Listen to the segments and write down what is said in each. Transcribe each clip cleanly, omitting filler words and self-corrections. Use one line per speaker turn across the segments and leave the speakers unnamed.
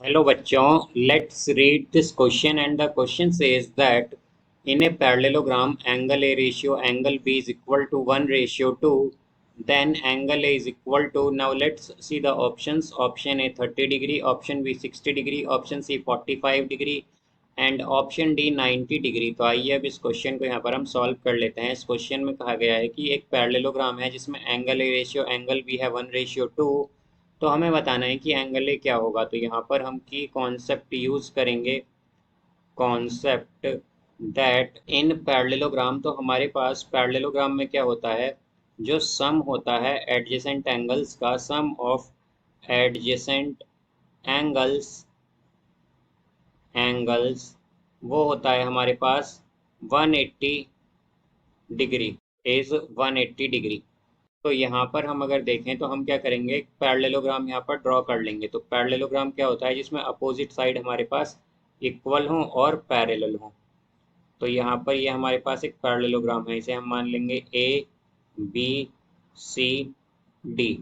Hello bachchon, let's read this question, and the question says that in a parallelogram angle A ratio angle B is equal to 1 ratio 2, then angle A is equal to, now let's see the options. Option A 30 degree, option B 60 degree, option C 45 degree and option D 90 degree. तो आइए अब इस question को यहाँ पर हम solve कर लेते हैं। इस क्वेश्चन में कहा गया है कि एक पैरेललोग्राम है जिसमें angle A ratio angle B है 1 रेशियो 2। तो हमें बताना है कि एंगल ए क्या होगा। तो यहाँ पर हम की कॉन्सेप्ट यूज करेंगे, कॉन्सेप्ट दैट इन पैरेललोग्राम। तो हमारे पास पैरेललोग्राम में क्या होता है, जो सम होता है एडजेसेंट एंगल्स का, सम ऑफ एडजेसेंट एंगल्स एंगल्स वो होता है हमारे पास 180 डिग्री, इज 180 डिग्री। तो यहाँ पर हम अगर देखें तो हम क्या करेंगे, एक पैरेललोग्राम यहाँ पर ड्रॉ कर लेंगे। तो पैरेललोग्राम क्या होता है, जिसमें अपोजिट साइड हमारे पास इक्वल हो और पैरेलल हो। तो यहाँ पर ये हमारे पास एक पैरेललोग्राम है, इसे हम मान लेंगे ए बी सी डी।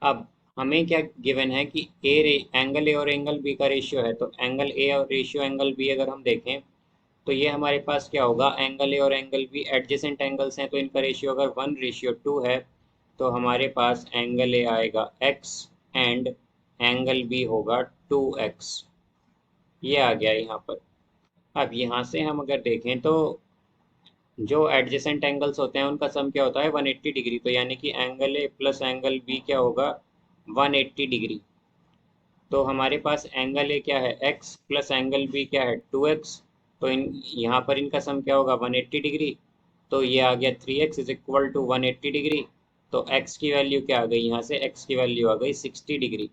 अब हमें क्या गिवन है कि एंगल ए और एंगल बी का रेशियो है। तो एंगल ए और रेशियो एंगल बी अगर हम देखें तो ये हमारे पास क्या होगा, एंगल ए और एंगल बी एडजेसेंट एंगल्स हैं, तो इनका रेशियो अगर 1 रेशियो 2 है तो हमारे पास एंगल ए आएगा x एंड एंगल बी होगा 2x। ये आ गया यहाँ पर। अब यहाँ से हम अगर देखें तो जो एडजेसेंट एंगल्स होते हैं उनका सम क्या होता है 180 डिग्री। तो यानी कि angle A plus angle B क्या होगा 180 डिग्री। तो हमारे पास एंगल ए क्या है x प्लस एंगल बी क्या है 2x। तो इन यहाँ पर इनका सम क्या होगा 180 डिग्री। तो ये आ गया 3x is equal to 180 degree. तो x की वैल्यू क्या आ गई, यहाँ से x की वैल्यू आ गई 60 डिग्री।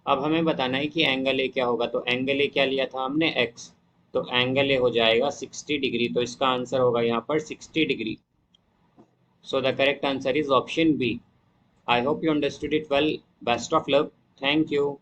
अब हमें बताना है कि एंगल ए क्या होगा। तो एंगल ए क्या लिया था हमने x, तो एंगल ए हो जाएगा 60 डिग्री। तो इसका आंसर होगा यहाँ पर 60 degree. So the correct answer is option B. I hope you understood it well. Best of luck. Thank you.